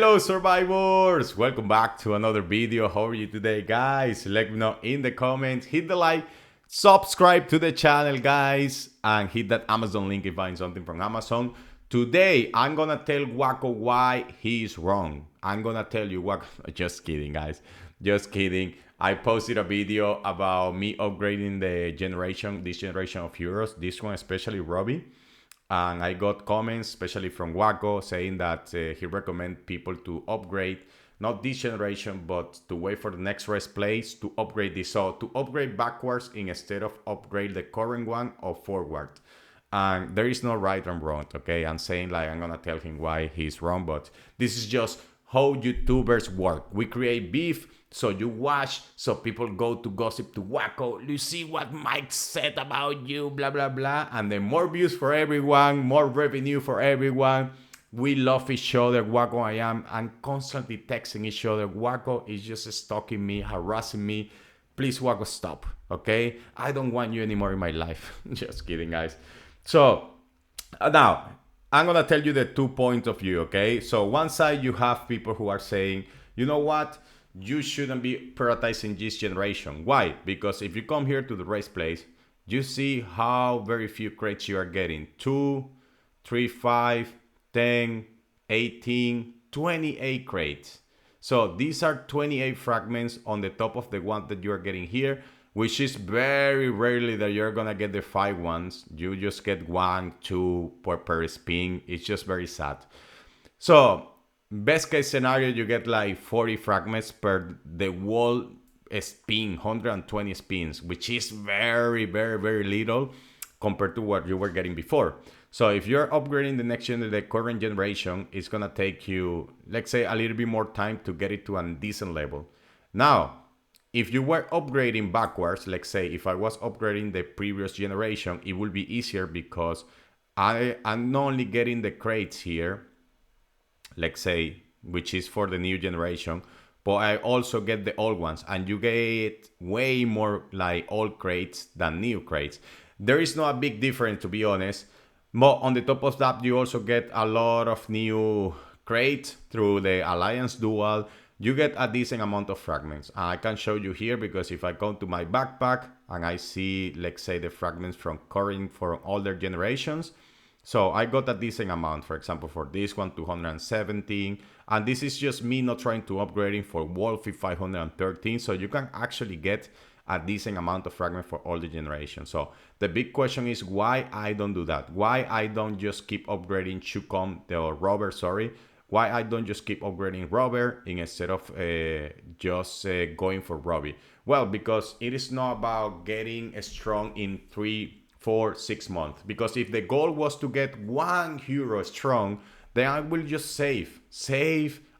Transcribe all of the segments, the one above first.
Hello survivors! Welcome back to another video. How are you today, guys? Let me know in the comments. Hit the like, subscribe to the channel, guys, and hit that Amazon link if buying something from Amazon. Today, I'm gonna tell Waco why he's wrong. I'm gonna tell you what. Just kidding, guys. Just kidding. I posted a video about me upgrading this generation of heroes. This one, especially Robbie, and I got comments, especially from Waco, saying that he recommend people to upgrade not this generation, but to wait for the next rest place to upgrade this. So to upgrade backwards instead of upgrade the current one or forward. And there is no right and wrong, okay? I'm saying like I'm gonna tell him why he's wrong, but this is just how YouTubers work. We create beef, so you watch, so people go to gossip to Waco. You see what Mike said about you, blah blah blah, and then more views for everyone, more revenue for everyone. We love each other. Waco, I'm constantly texting each other. Waco is just stalking me, harassing me. Please, Waco, stop, okay? I don't want you anymore in my life. Just kidding, guys. So now I'm gonna tell you the 2 points of view, okay? So one side you have people who are saying, you know what, you shouldn't be prioritizing this generation. Why? Because if you come here to the race place, you see how very few crates you are getting. 2, 3, 5, 10, 18, 28 crates. So these are 28 fragments on the top of the one that you are getting here, which is very rarely that you're gonna get the 5 ones. You just get 1, 2 per spin. It's just very sad. So best case scenario, you get like 40 fragments per the wall spin, 120 spins, which is very, very, very little compared to what you were getting before. So if you're upgrading the current generation, it's gonna take you, let's say, a little bit more time to get it to a decent level. Now, if you were upgrading backwards, let's say if I was upgrading the previous generation, it will be easier because I'm not only getting the crates here, let's say, which is for the new generation, but I also get the old ones, and you get way more like old crates than new crates. There is not a big difference, to be honest. But on the top of that, you also get a lot of new crates through the Alliance Dual. You get a decent amount of fragments. And I can show you here because if I go to my backpack and I see, let's say, the fragments from current, for older generations, so I got a decent amount. For example, for this one, 217. And this is just me not trying to upgrading for Wolfie 513. So you can actually get a decent amount of fragment for all the generations. So the big question is why I don't do that. Why I don't just keep upgrading Chukom, or Robert, sorry. Why I don't just keep upgrading Robert instead of just going for Robbie. Well, because it is not about getting strong in 3, 4, 6 months. Because if the goal was to get one hero strong, then I will just save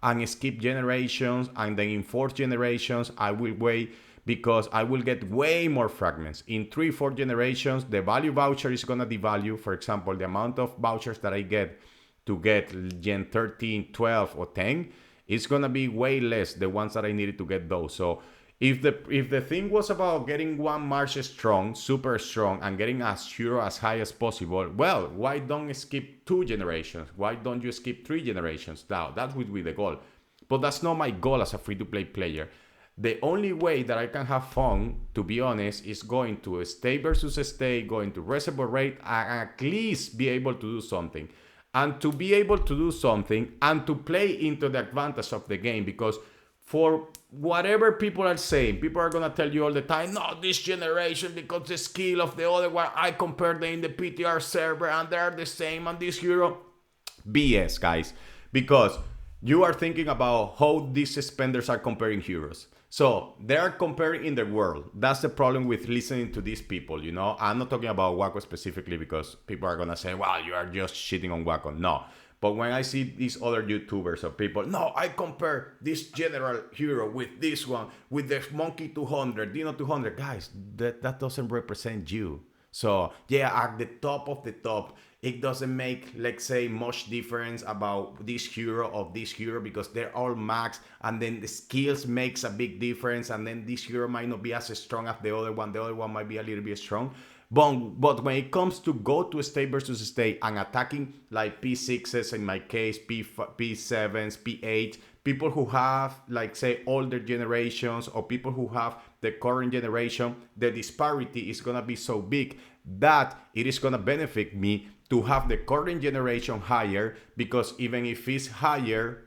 and skip generations, and then in 4 generations I will wait because I will get way more fragments. In 3, 4 generations, the value voucher is gonna devalue. For example, the amount of vouchers that I get to get Gen 13, 12, or 10, it's gonna be way less the ones that I needed to get those. So if the thing was about getting one March strong, super strong, and getting as hero as high as possible, well, why don't skip 2 generations? Why don't you skip 3 generations? Now that would be the goal. But that's not my goal as a free-to-play player. The only way that I can have fun, to be honest, is going to a stay versus a stay, going to reservoir rate, and at least be able to do something. And to be able to do something and to play into the advantage of the game, because for whatever people are saying, people are gonna tell you all the time, no, this generation, because the skill of the other one, I compared them in the PTR server and they're the same, and this hero, BS, guys, because you are thinking about how these spenders are comparing heroes. So they are comparing in the world. That's the problem with listening to these people, you know. I'm not talking about Waco specifically because people are gonna say, well, you are just shitting on Waco. No. But when I see these other YouTubers or people, no, I compare this general hero with this one, with the Monkey 200, Dino 200. Guys, that doesn't represent you. So yeah, at the top of the top, it doesn't make, let's say, much difference about this hero of this hero because they're all max, and then the skills makes a big difference, and then this hero might not be as strong as the other one. The other one might be a little bit strong. But when it comes to go to state versus state and attacking like P6s, in my case, P7s, P8, people who have, like, say, older generations or people who have the current generation, the disparity is going to be so big that it is going to benefit me to have the current generation higher, because even if it's higher,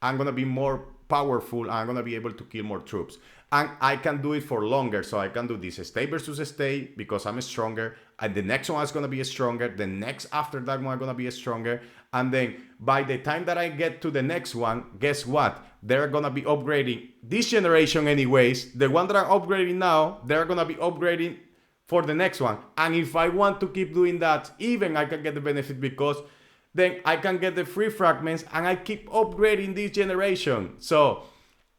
I'm going to be more powerful and I'm going to be able to kill more troops. And I can do it for longer. So I can do this state versus state because I'm stronger. And the next one is going to be stronger. The next after that one is going to be stronger. And then by the time that I get to the next one, guess what? They're going to be upgrading this generation anyways. The one that I'm upgrading now, they're going to be upgrading for the next one. And if I want to keep doing that, even I can get the benefit, because then I can get the free fragments and I keep upgrading this generation. So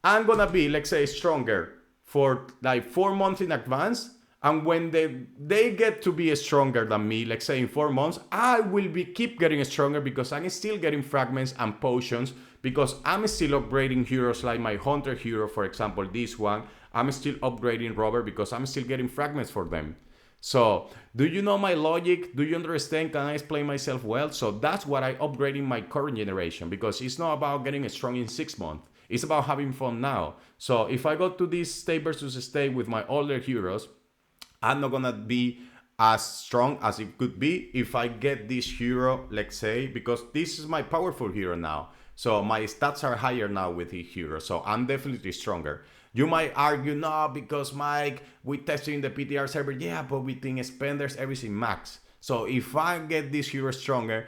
I'm gonna be, let's say, stronger for like 4 months in advance. And when they get to be stronger than me, let's say in 4 months, I will keep getting stronger because I'm still getting fragments and potions, because I'm still upgrading heroes like my hunter hero, for example, this one. I'm still upgrading Robert because I'm still getting fragments for them. So, do you know my logic? Do you understand? Can I explain myself well? So that's what I upgrading my current generation, because it's not about getting strong in 6 months. It's about having fun now. So if I go to this state versus state with my older heroes, I'm not gonna be as strong as it could be if I get this hero, let's say, because this is my powerful hero now. So my stats are higher now with this hero. So I'm definitely stronger. You might argue, no, because Mike, we tested in the PTR server. Yeah, but with the spenders, everything max. So if I get this hero stronger,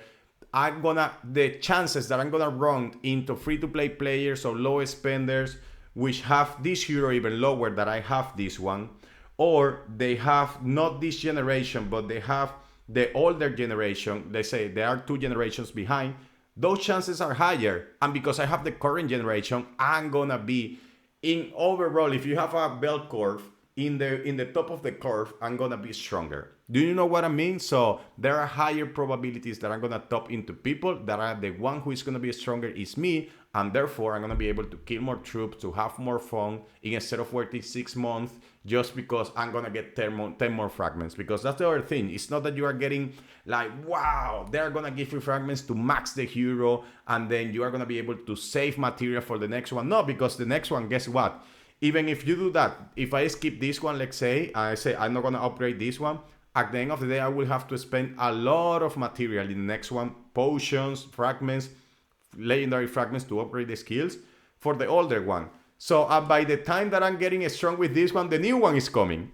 the chances that I'm gonna run into free-to-play players or low spenders, which have this hero even lower than I have this one, or they have not this generation, but they have the older generation, let's say they are 2 generations behind, those chances are higher. And because I have the current generation, I'm gonna be in overall, if you have a bell curve, in the top of the curve, I'm gonna be stronger. Do you know what I mean? So there are higher probabilities that I'm gonna top into people that are the one who is gonna be stronger is me, and therefore I'm gonna be able to kill more troops, to have more fun, instead of waiting 6 months just because I'm gonna get 10 more fragments. Because that's the other thing. It's not that you are getting like, wow, they're gonna give you fragments to max the hero and then you are gonna be able to save material for the next one. No, because the next one, guess what? Even if you do that, if I skip this one, let's say, I say I'm not gonna upgrade this one, at the end of the day, I will have to spend a lot of material in the next one, potions, fragments, legendary fragments to upgrade the skills for the older one. So by the time that I'm getting strong with this one, the new one is coming.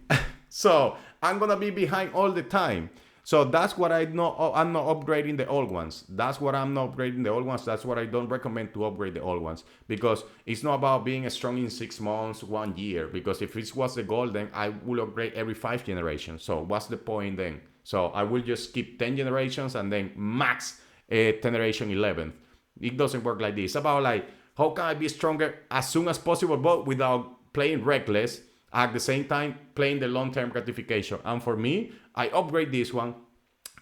So I'm gonna be behind all the time. So that's what I know. I'm not upgrading the old ones. That's what I'm not upgrading the old ones. That's what I don't recommend to upgrade the old ones, because it's not about being strong in 6 months, 1 year. Because if it was the goal, then I will upgrade every 5 generations. So what's the point then? So I will just skip 10 generations and then max 10 generation 11. It doesn't work like this. It's about like, how can I be stronger as soon as possible, but without playing reckless, at the same time playing the long-term gratification. And for me, I upgrade this one.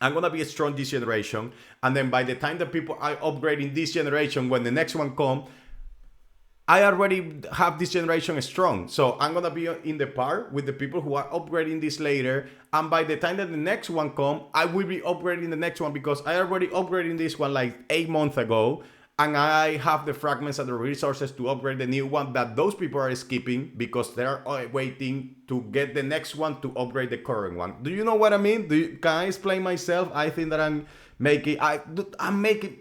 I'm gonna be strong this generation, and then by the time the people are upgrading this generation, when the next one come, I already have this generation strong. So I'm gonna be in the par with the people who are upgrading this later. And by the time that the next one come, I will be upgrading the next one, because I already upgrading this one like 8 months ago. And I have the fragments and the resources to upgrade the new one that those people are skipping because they're waiting to get the next one to upgrade the current one. Do you know what I mean? Can I explain myself? I think that am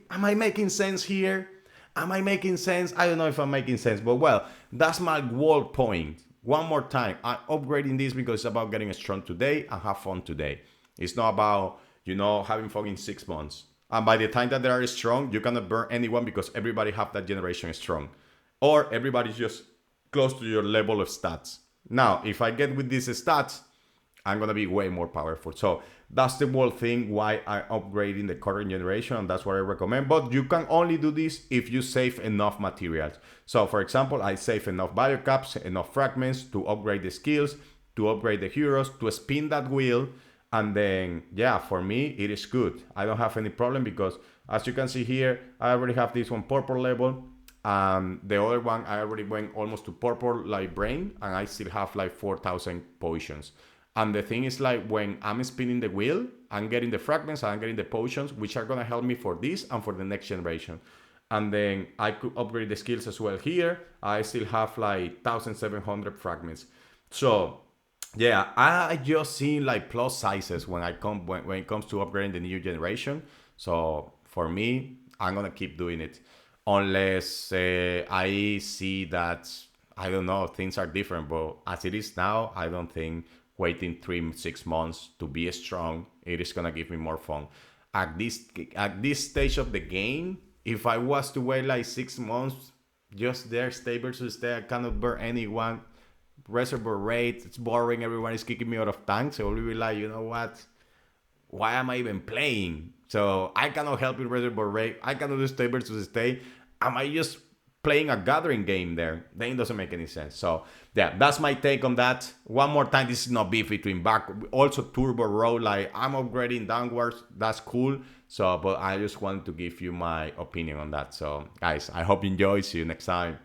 I making sense here? Am I making sense? I don't know if I'm making sense, but well, that's my whole point. One more time, I'm upgrading this because it's about getting strong today and have fun today. It's not about, having fun in 6 months. And by the time that they are strong, you cannot burn anyone because everybody have that generation strong. Or everybody's just close to your level of stats. Now, if I get with these stats, I'm going to be way more powerful. So that's the whole thing why I'm upgrading the current generation. And that's what I recommend. But you can only do this if you save enough materials. So for example, I save enough biocaps, enough fragments to upgrade the skills, to upgrade the heroes, to spin that wheel. And then, yeah, for me, it is good. I don't have any problem because, as you can see here, I already have this one purple level. The other one, I already went almost to purple like brain, and I still have like 4,000 potions. And the thing is like when I'm spinning the wheel, I'm getting the fragments, I'm getting the potions, which are gonna help me for this and for the next generation. And then I could upgrade the skills as well here. I still have like 1,700 fragments. So yeah, I just see like plus sizes when it comes to upgrading the new generation. So for me, I'm gonna keep doing it unless I see that I don't know things are different. But as it is now, I don't think waiting 3 6 months to be strong it is gonna give me more fun. At this stage of the game, if I was to wait like 6 months, just there stay versus stay, I cannot burn anyone. Reservoir rate, it's boring. Everyone is kicking me out of tanks. So we'll be like, you know what? Why am I even playing? So I cannot help in reservoir rate. I cannot do stay versus stay. Am I just playing a gathering game there? Then it doesn't make any sense. So yeah, that's my take on that. One more time, this is not beef between back. Also turbo roll, like I'm upgrading downwards. That's cool. So, but I just wanted to give you my opinion on that. So guys, I hope you enjoy. See you next time.